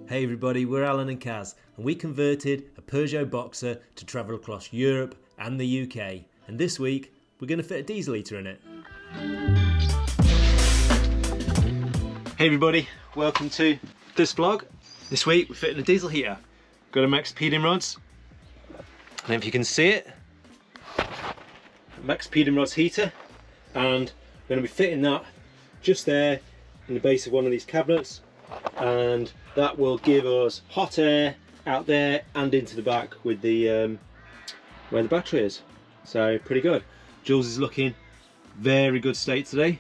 Hey everybody, we're Alan and Kaz, and we converted a Peugeot Boxer to travel across Europe and the UK. And this week, we're going to fit a diesel heater in it. Hey everybody, welcome to this vlog. This week, we're fitting a diesel heater. Got a Maxpeedingrods, and if you can see it, Maxpeedingrods heater, and we're going to be fitting that just there in the base of one of these cabinets, and that will give us hot air out there and into the back with the where the battery is. So pretty good. Jules is looking very good state today.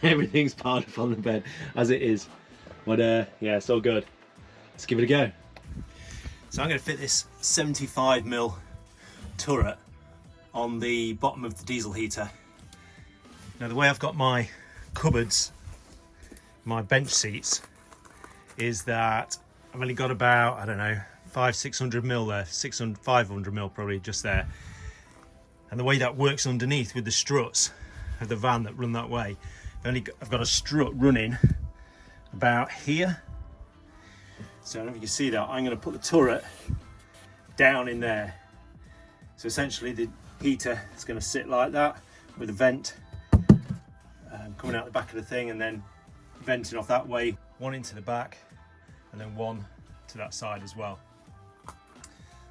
Everything's piled up on the bed as it is, but yeah, it's all good. Let's give it a go. So I'm going to fit this 75mm turret on the bottom of the diesel heater. Now the way I've got my cupboards, my bench seats, is that I've only got about, I don't know, 500-600mm there, 500mm probably just there. And the way that works underneath with the struts of the van that run that way, I've got a strut running about here. So I don't know if you can see that. I'm going to put the turret down in there. So essentially the heater is going to sit like that with a vent coming out the back of the thing, and then venting off that way, one into the back and then one to that side as well.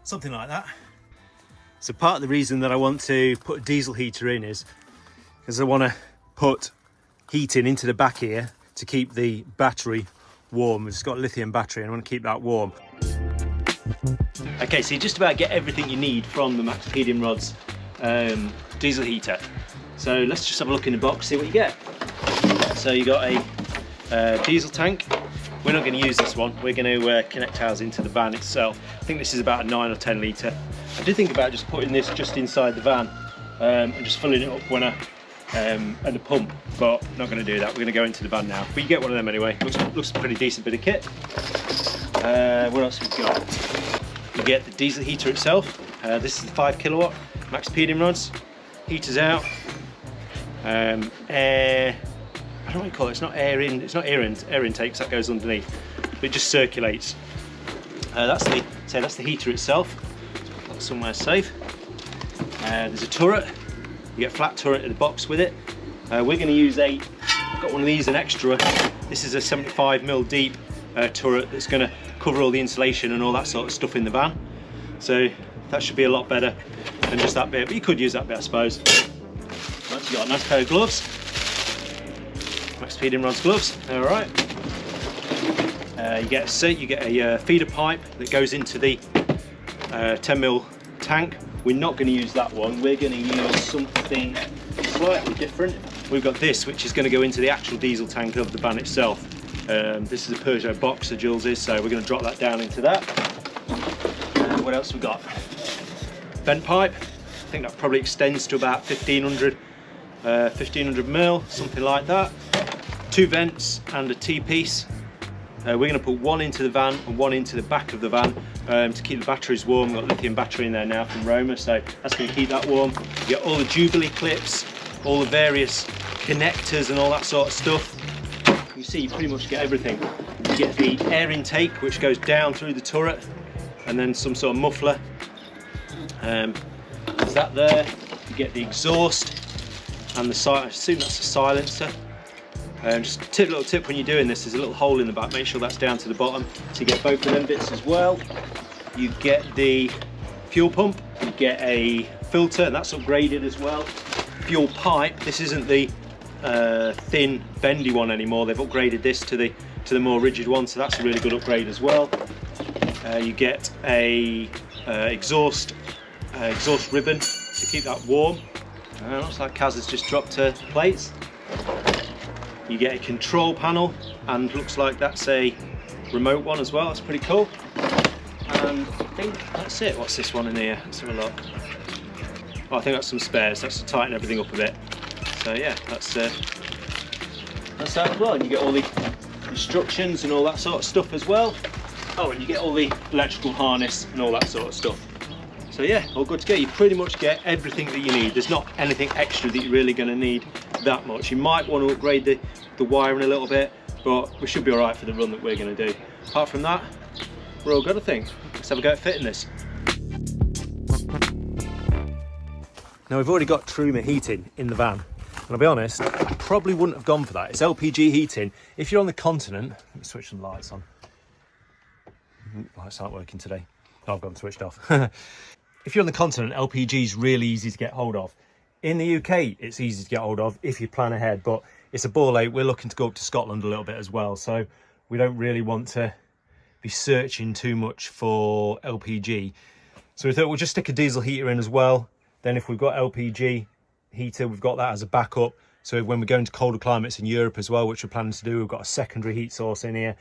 Something like that. So part of the reason that I want to put a diesel heater in is because I want to put heating into the back here to keep the battery warm. It's got a lithium battery and I want to keep that warm. Okay, so you just about get everything you need from the Maxpeedingrods diesel heater. So let's just have a look in the box, see what you get. So you got a diesel tank. We're not going to use this one. We're going to connect ours into the van itself. I think this is about a 9 or 10 litre. I did think about just putting this just inside the van and just filling it up when and the pump, but not going to do that. We're going to go into the van now. But you get one of them anyway. Looks a pretty decent bit of kit. What else have we got? You get the diesel heater itself. This is the 5 kilowatt Maxpeedingrods. Heater's out. Air, I don't know what you call it. It's not air in. It's not air intake, that goes underneath. But it just circulates. That's the heater itself. Let's put that somewhere safe. There's a turret. You get a flat turret in the box with it. We're going to use I've got one of these, an extra. This is a 75mm deep turret that's going to cover all the insulation and all that sort of stuff in the van. So that should be a lot better than just that bit. But you could use that bit, I suppose. Right, you got a nice pair of gloves. Maxpeedingrods gloves, all right. You get a feeder pipe that goes into the 10mm tank. We're not going to use that one. We're going to use something slightly different. We've got this, which is going to go into the actual diesel tank of the van itself. This is a Peugeot Boxer, Jules is, so we're going to drop that down into that. What else we got? Vent pipe. I think that probably extends to about 1500mm, something like that. 2 vents and a T-piece. We're going to put one into the van and one into the back of the van to keep the batteries warm. We've got a lithium battery in there now from Roma, so that's going to keep that warm. You get all the Jubilee clips, all the various connectors and all that sort of stuff. You see, you pretty much get everything. You get the air intake, which goes down through the turret, and then some sort of muffler. There's that there. You get the exhaust and I assume that's a silencer. Just a little tip when you're doing this, there's a little hole in the back, make sure that's down to the bottom. So you get both of them bits as well. You get the fuel pump, you get a filter, and that's upgraded as well. Fuel pipe, this isn't the thin bendy one anymore, they've upgraded this to the more rigid one, so that's a really good upgrade as well. You get a exhaust ribbon to keep that warm. Looks like Kaz has just dropped her plates. You get a control panel, and looks like that's a remote one as well. That's pretty cool. And I think that's it. What's this one in here? Let's have a look. Oh, I think that's some spares. That's to tighten everything up a bit. So yeah, that's that as well. And you get all the instructions and all that sort of stuff as well. Oh, and you get all the electrical harness and all that sort of stuff. So yeah, all good to go. You pretty much get everything that you need. There's not anything extra that you're really going to need that much. You might want to upgrade the wiring a little bit, but we should be all right for the run that we're going to do. Apart from that, we're all good, I think. Let's have a go at fitting this. Now we've already got Truma heating in the van, and I'll be honest, I probably wouldn't have gone for that. It's LPG heating. If you're on the continent, let me switch some lights on. Lights aren't working today. Oh, I've got them switched off. If you're on the continent, LPG is really easy to get hold of. In the UK, it's easy to get hold of if you plan ahead, but it's a ball ache. We're looking to go up to Scotland a little bit as well, so we don't really want to be searching too much for LPG. So we thought we'll just stick a diesel heater in as well. Then if we've got LPG heater, we've got that as a backup. So when we go into colder climates in Europe as well, which we're planning to do, we've got a secondary heat source in here.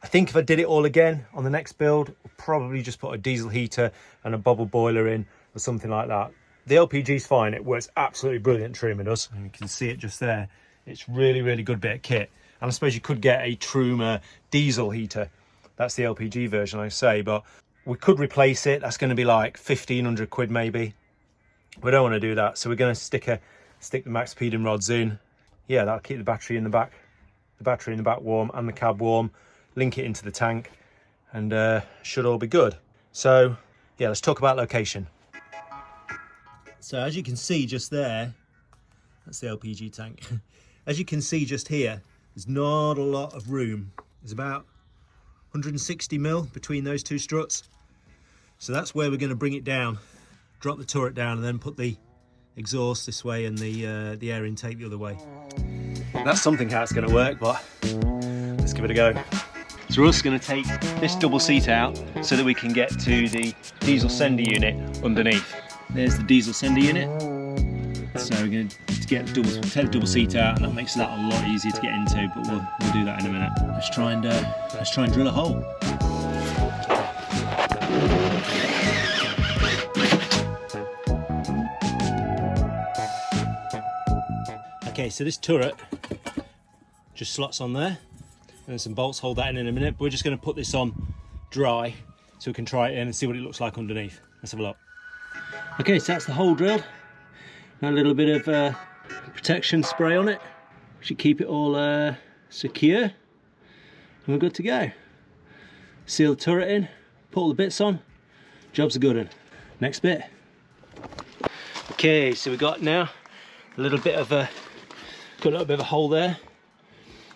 I think if I did it all again on the next build, we'll probably just put a diesel heater and a bubble boiler in or something like that. The LPG's fine. It works absolutely brilliant, Truma does. And you can see it just there. It's really, really good bit of kit. And I suppose you could get a Truma diesel heater. That's the LPG version, I say, but we could replace it. That's going to be like 1,500 quid maybe. We don't want to do that, so we're going to stick the Maxpeedingrods in. Yeah, that'll keep the battery in the back warm and the cab warm. Link it into the tank, and should all be good. So yeah, let's talk about location. So as you can see just there, that's the LPG tank. As you can see just here, there's not a lot of room. There's about 160 mil between those two struts. So that's where we're going to bring it down. Drop the turret down and then put the exhaust this way and the air intake the other way. That's something how it's going to work, but let's give it a go. So we're also going to take this double seat out so that we can get to the diesel sender unit underneath. There's the diesel sender unit. So we're going to take the double seat out, and that makes that a lot easier to get into, but we'll do that in a minute. Let's try and drill a hole. Okay, so this turret just slots on there, and some bolts hold that in a minute, but we're just going to put this on dry so we can try it in and see what it looks like underneath. Let's have a look. Okay, so that's the hole drilled. Now a little bit of protection spray on it. Should keep it all secure, and we're good to go. Seal the turret in, put all the bits on, job's a good one. Next bit. Okay, so we got now a little bit of a hole there,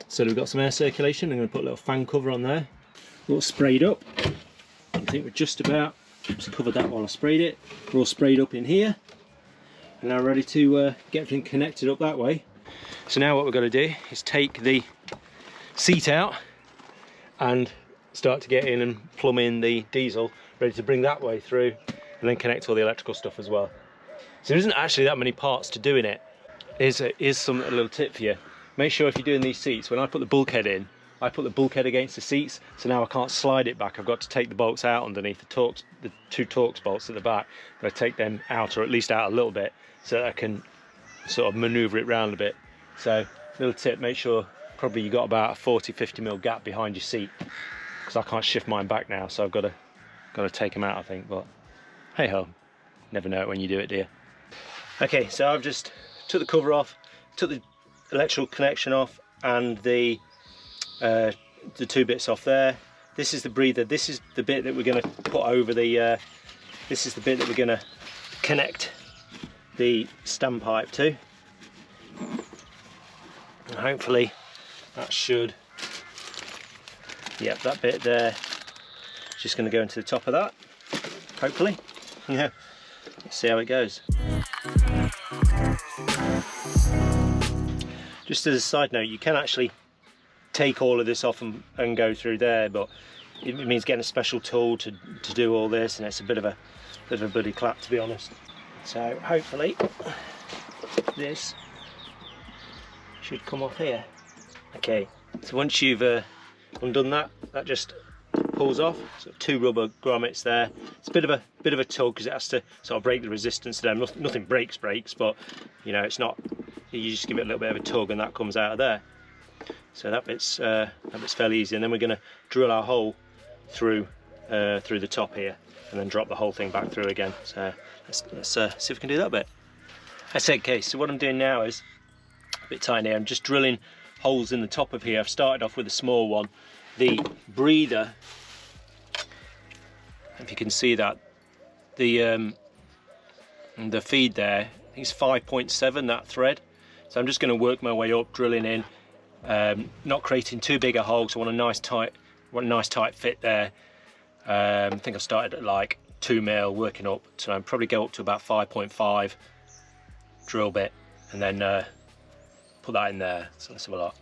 so we've got some air circulation. I'm going to put a little fan cover on there, all sprayed up. I think we're just covered that while I sprayed it. We're all sprayed up in here, and now ready to get everything connected up that way. So now what we're going to do is take the seat out and start to get in and plumb in the diesel, ready to bring that way through, and then connect all the electrical stuff as well. So there isn't actually that many parts to doing it. Here's a little tip for you. Make sure if you're doing these seats, when I put the bulkhead in, I put the bulkhead against the seats, so now I can't slide it back. I've got to take the bolts out underneath, the two Torx bolts at the back. I take them out, or at least out a little bit, so that I can sort of manoeuvre it round a bit. So, little tip, make sure probably you got about a 40-50 mil gap behind your seat, because I can't shift mine back now, so I've got to take them out, I think. But hey ho, never know it when you do it, do you? Okay, so I've just took the cover off, took the electrical connection off, and the two bits off there. This is the breather. This is the bit that we're going to put over the. This is the bit that we're going to connect the standpipe to. And hopefully that should. Yep, that bit there. Just going to go into the top of that. Hopefully, yeah. Let's see how it goes. Just as a side note, you can actually take all of this off and go through there, but it means getting a special tool to do all this, and it's a bit of a bloody clap, to be honest. So hopefully this should come off here. Okay, so once you've undone that, that just pulls off. So two rubber grommets there. It's a bit of a tug because it has to sort of break the resistance to them. Nothing breaks, but you know, it's not. You just give it a little bit of a tug and that comes out of there. So that bit's fairly easy, and then we're going to drill our hole through the top here, and then drop the whole thing back through again. So let's see if we can do that bit. I said, okay, so what I'm doing now is a bit tiny. I'm just drilling holes in the top of here. I've started off with a small one. The breather, if you can see that, the feed there, I think it's 5.7, that thread. So I'm just going to work my way up, drilling in, not creating too big a hole, because I want a nice tight fit there. I think I started at like 2 mil, working up, so I'll probably go up to about 5.5 drill bit, and then put that in there. So let's have a look.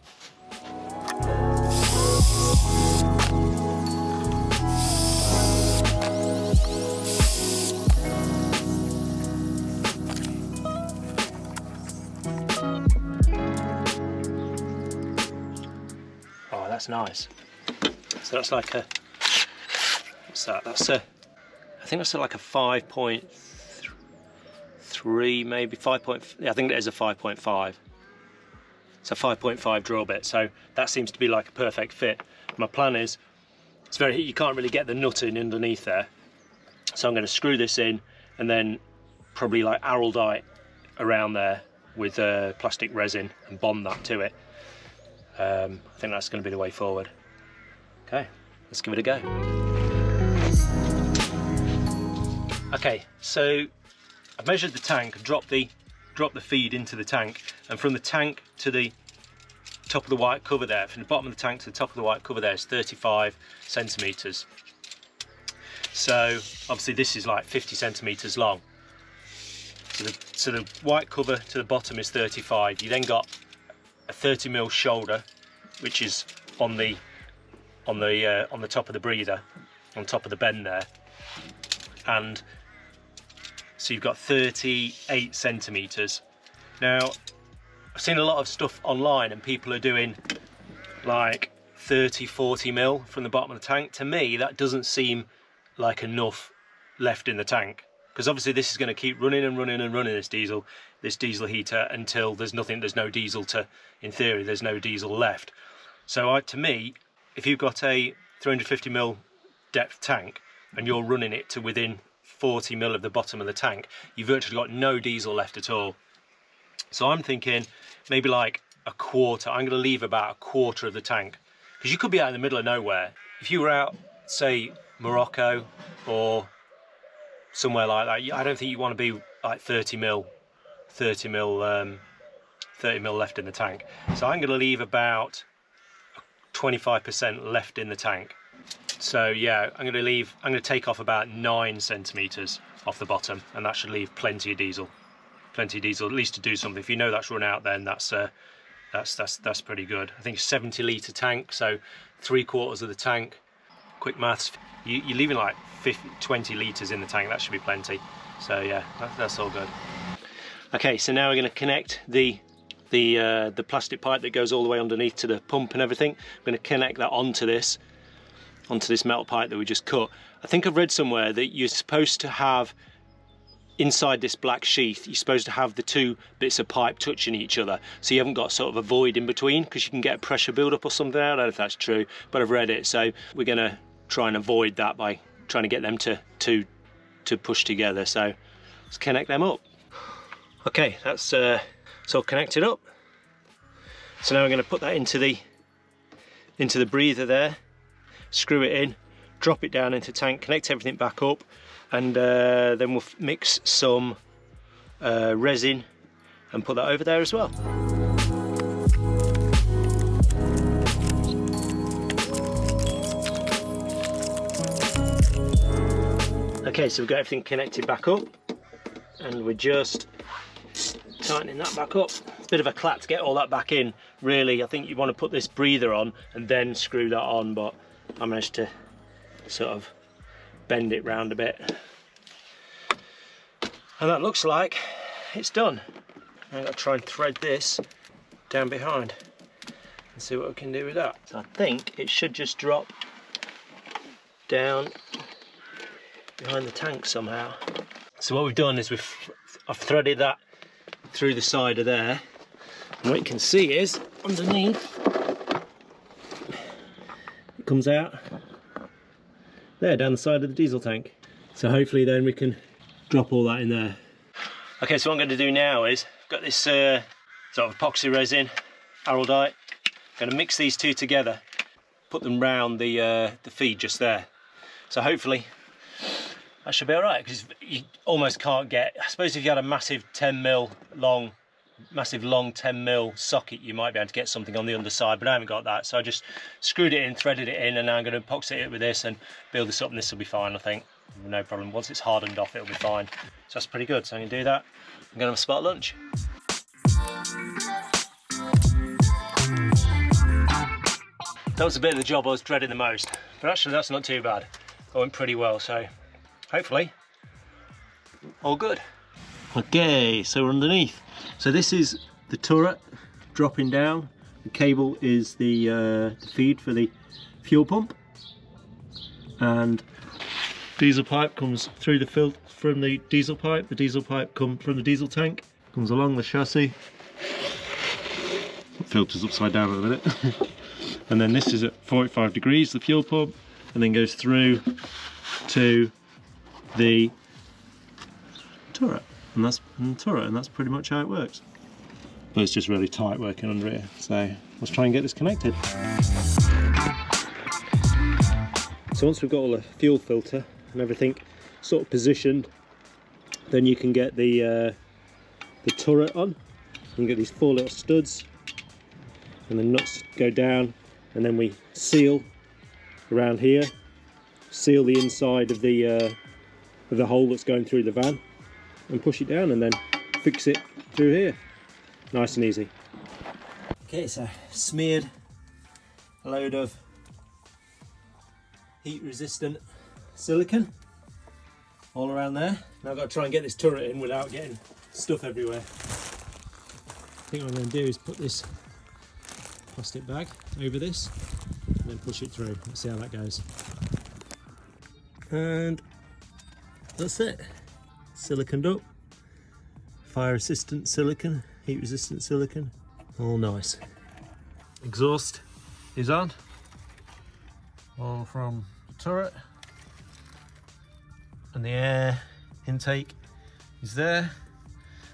Oh, that's nice. So that's like a, what's that? That's a, I think that's like a 5.3, maybe 5. Yeah, I think it is a 5.5. It's a 5.5 drill bit, so that seems to be like a perfect fit. My plan is, it's very, you can't really get the nut in underneath there, so I'm going to screw this in and then probably like araldite around there with plastic resin and bond that to it. I think that's going to be the way forward. Okay, let's give it a go. Okay, so I've measured the tank and dropped the feed into the tank, and from the tank to the top of the white cover there, from the bottom of the tank to the top of the white cover there is 35 centimetres. So obviously this is like 50 centimetres long. So the white cover to the bottom is 35. You then got a 30 mil shoulder, which is on the top of the breather, on top of the bend there, and so you've got 38 centimetres. Now, I've seen a lot of stuff online and people are doing like 30-40 mil from the bottom of the tank. To me, that doesn't seem like enough left in the tank, because obviously this is going to keep running and running and running, this diesel heater, until there's no diesel to, in theory, there's no diesel left. So to me, if you've got a 350 mil depth tank and you're running it to within 40 mil of the bottom of the tank, you've virtually got no diesel left at all. So I'm thinking maybe like a quarter. I'm going to leave about a quarter of the tank, because you could be out in the middle of nowhere. If you were out, say, Morocco or somewhere like that, I don't think you want to be like 30 mil left in the tank. So I'm going to leave about 25% left in the tank. So yeah, I'm going to take off about 9 centimetres off the bottom, and that should leave plenty of diesel, at least to do something. If you know that's run out, then that's pretty good. I think 70 litre tank, so 3/4 of the tank. Quick maths, you're leaving like 20 litres in the tank. That should be plenty. So yeah, that's all good. Okay, so now we're going to connect the plastic pipe that goes all the way underneath to the pump and everything. I'm going to connect that onto this metal pipe that we just cut. I think I've read somewhere that you're supposed to have, inside this black sheath, you're supposed to have the 2 bits of pipe touching each other, so you haven't got sort of a void in between, because you can get a pressure build-up or something. I don't know if that's true, but I've read it, so we're going to try and avoid that by trying to get them to push together. So let's connect them up. Okay, that's all connected up. So now we're going to put that into the breather there, screw it in, drop it down into the tank, connect everything back up, and then we'll mix some resin and put that over there as well. Okay, so we've got everything connected back up, and we're just tightening that back up. It's a bit of a clat to get all that back in, really. I think you want to put this breather on and then screw that on, but I managed to sort of bend it round a bit. And that looks like it's done. I've got to try and thread this down behind and see what we can do with that. So I think it should just drop down behind the tank somehow. So what we've done is I've threaded that through the side of there, and what you can see is underneath it comes out there down the side of the diesel tank. So hopefully then we can drop all that in there. Okay, so what I'm going to do now is I've got this sort of epoxy resin, araldite, going to mix these two together, put them round the feed just there. So hopefully that should be all right, because you almost can't get, I suppose if you had a massive 10mm long 10mm socket, you might be able to get something on the underside, but I haven't got that, so I just screwed it in, threaded it in, and now I'm going to epoxy it with this and build this up, and this will be fine, I think. No problem. Once it's hardened off, it'll be fine. So that's pretty good. So I'm going to do that. I'm going to have a spot lunch. That was a bit of the job I was dreading the most, but actually that's not too bad. It went pretty well, so hopefully all good. Okay, so we're underneath. So this is the turret dropping down. The cable is the feed for the fuel pump, and diesel pipe comes through the filter from the diesel pipe. The diesel pipe comes from the diesel tank, comes along the chassis. The filter's upside down at the minute. And then this is at 45 degrees, the fuel pump, and then goes through to the turret. And that's pretty much how it works. But it's just really tight working under here. So let's try and get this connected. So once we've got all the fuel filter and everything sort of positioned, then you can get the turret on. You can get these 4 little studs, and the nuts go down, and then we seal around here, seal the inside of the hole that's going through the van, and push it down, and then fix it through here. Nice and easy. Okay, so smeared a load of heat resistant silicone all around there. Now I've got to try and get this turret in without getting stuff everywhere. I think what I'm going to do is put this plastic bag over this and then push it through. Let's see how that goes. And that's it. Siliconed up. Fire resistant silicone, heat resistant silicone, all nice. Exhaust is on, all from the turret, and the air intake is there,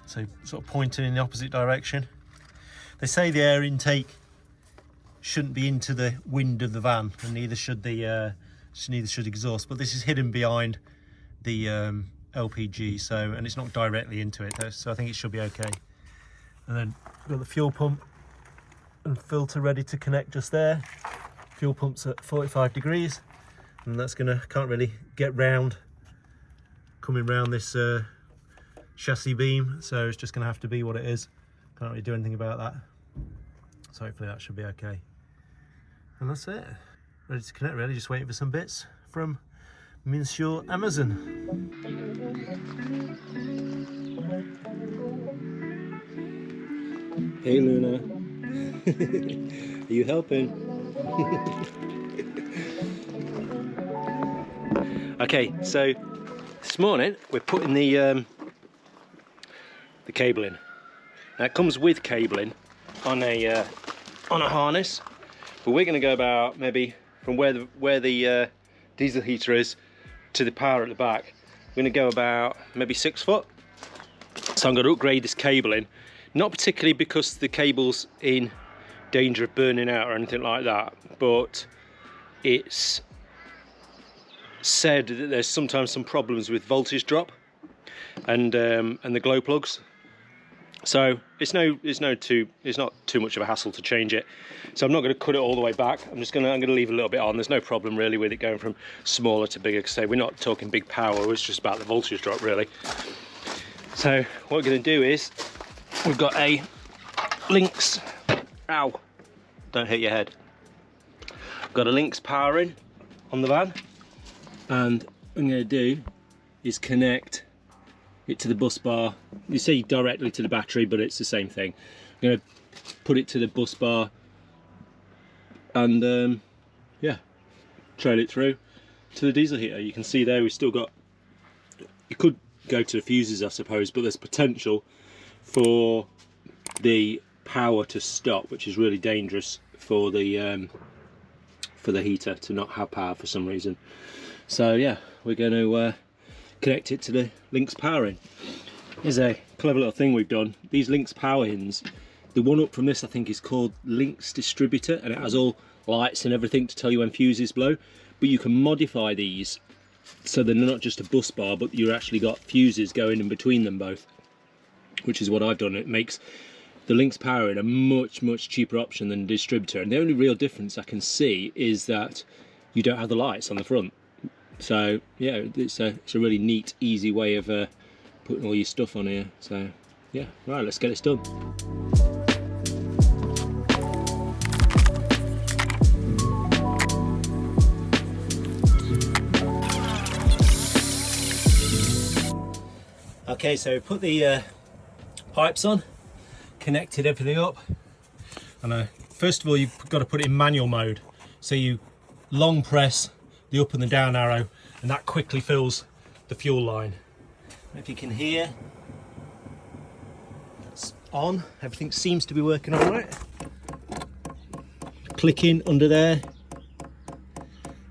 so sort of pointing in the opposite direction. They say the air intake shouldn't be into the wind of the van, and neither should exhaust, but this is hidden behind the LPG, and it's not directly into it, so I think it should be okay. And then we've got the fuel pump and filter ready to connect just there. Fuel pump's at 45 degrees, and that's can't really get round, coming round this chassis beam, so it's just gonna have to be what it is. Can't really do anything about that. So hopefully that should be okay. And that's it. Ready to connect, really, just waiting for some bits from Monsieur Amazon. Hey Luna, are you helping? Okay, so this morning we're putting the cable in. Now it comes with cabling on a harness, but we're going to go about maybe from where the diesel heater is to the power at the back. We're going to go about maybe 6 foot. So I'm going to upgrade this cabling, not particularly because the cable's in danger of burning out or anything like that, but it's said that there's sometimes some problems with voltage drop and the glow plugs. So it's not too much of a hassle to change it. So I'm not going to cut it all the way back. I'm going to leave a little bit on. There's no problem really with it going from smaller to bigger, because we're not talking big power. It's just about the voltage drop really. So what we're going to do is we've got a Lynx. Ow! Don't hit your head. We've got a Lynx powering on the van, and what I'm going to do is connect it to the bus bar. You see directly to the battery, but it's the same thing. I'm going to put it to the bus bar and yeah, trail it through to the diesel heater. You can see there we've still got, you could go to the fuses I suppose, but there's potential for the power to stop, which is really dangerous for the heater to not have power for some reason. So yeah, we're going to connect it to the Lynx powering. Here's a clever little thing we've done. These Lynx power pins, The one up from this I think is called Links Distributor, and it has all lights and everything to tell you when fuses blow. But you can modify these so they're not just a bus bar, but you've actually got fuses going in between them both, which is what I've done. It makes the Links powering a much cheaper option than the distributor, and the only real difference I can see is that you don't have the lights on the front. So yeah, it's a really neat, easy way of putting all your stuff on here. So yeah, right, let's get this done. Okay, so put the pipes on, connected everything up, and first of all you've got to put it in manual mode. So you long press the up and the down arrow, and that quickly fills the fuel line. And if you can hear, it's on. Everything seems to be working all right. Clicking under there,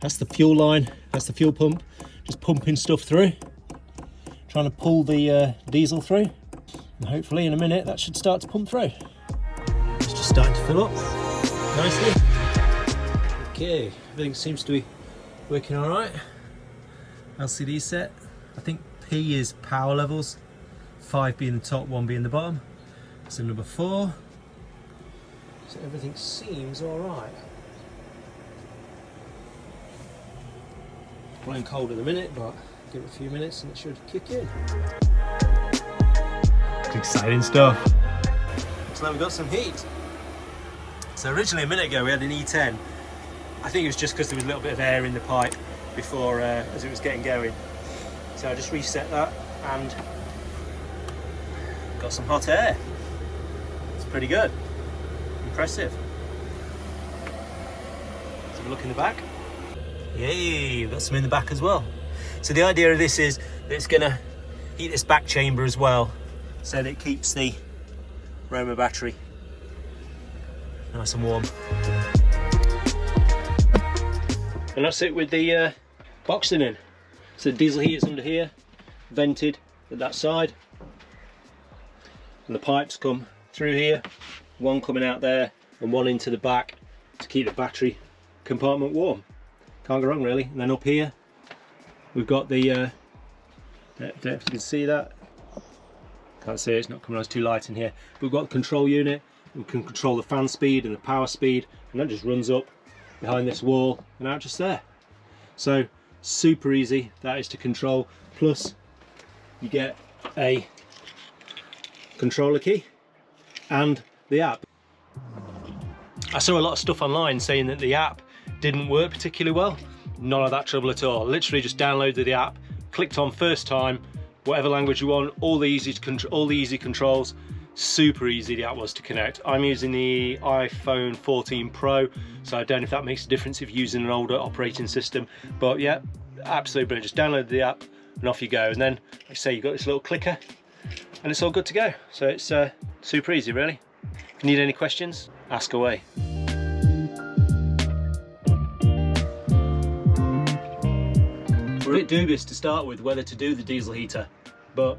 that's the fuel line, that's the fuel pump, just pumping stuff through, trying to pull the diesel through, and hopefully in a minute that should start to pump through. It's just starting to fill up nicely. Okay, everything seems to be working all right. LCD set, I think P is power levels, 5 being the top, 1 being the bottom. So number 4. So everything seems all right. Blowing cold at the minute, but give it a few minutes and it should kick in. It's exciting stuff. So now we've got some heat. So originally a minute ago we had an E10. I think it was just because there was a little bit of air in the pipe before as it was getting going. So I just reset that and got some hot air. It's pretty good. Impressive. Let's have a look in the back. Yay, got some in the back as well. So the idea of this is that it's going to heat this back chamber as well, so that it keeps the Roma battery nice and warm. And that's it with the Boxer in. So the diesel heater's under here, vented at that side, and the pipes come through here, one coming out there and one into the back to keep the battery compartment warm. Can't go wrong really. And then up here we've got the if you can see that, can't see it, it's not coming on, it's too light in here. But we've got the control unit, we can control the fan speed and the power speed, and that just runs up behind this wall and out just there. So super easy that is to control. Plus you get a controller key and the app. I saw a lot of stuff online saying that the app didn't work particularly well. None of that trouble at all. Literally just downloaded the app, clicked on first time, whatever language you want, all the easy controls. Super easy the app was to connect. I'm using the iPhone 14 Pro, so I don't know if that makes a difference if you're using an older operating system, but yeah, absolutely brilliant. Just download the app and off you go. And then, like I say, you've got this little clicker and it's all good to go. So it's super easy really. If you need any questions, ask away. We're a bit dubious to start with whether to do the diesel heater, but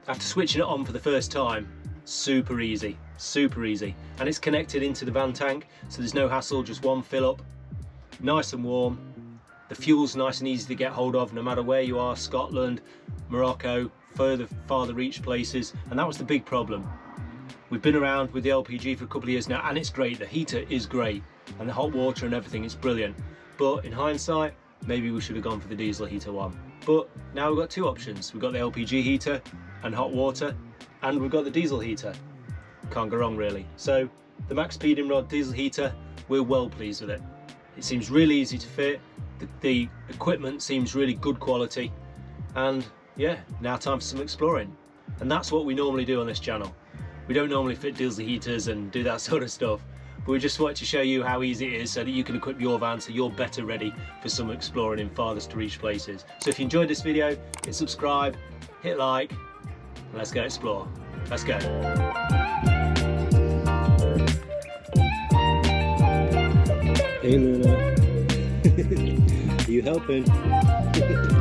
after switching it on for the first time, super easy, and it's connected into the van tank, so there's no hassle, just one fill up, nice and warm. The fuel's nice and easy to get hold of no matter where you are, Scotland, Morocco, farther reach places, and that was the big problem. We've been around with the LPG for a couple of years now, and it's great, the heater is great, and the hot water and everything is brilliant, but in hindsight maybe we should have gone for the diesel heater one. But now we've got two options. We've got the LPG heater and hot water, and we've got the diesel heater. Can't go wrong really. So the Maxpeedingrods diesel heater, we're well pleased with it. It seems really easy to fit, the equipment seems really good quality, and yeah, now time for some exploring. And that's what we normally do on this channel. We don't normally fit diesel heaters and do that sort of stuff, but we just wanted to show you how easy it is so that you can equip your van so you're better ready for some exploring in farthest to reach places. So if you enjoyed this video, hit subscribe, hit like, and let's go explore. Let's go. Hey Luna, are you helping?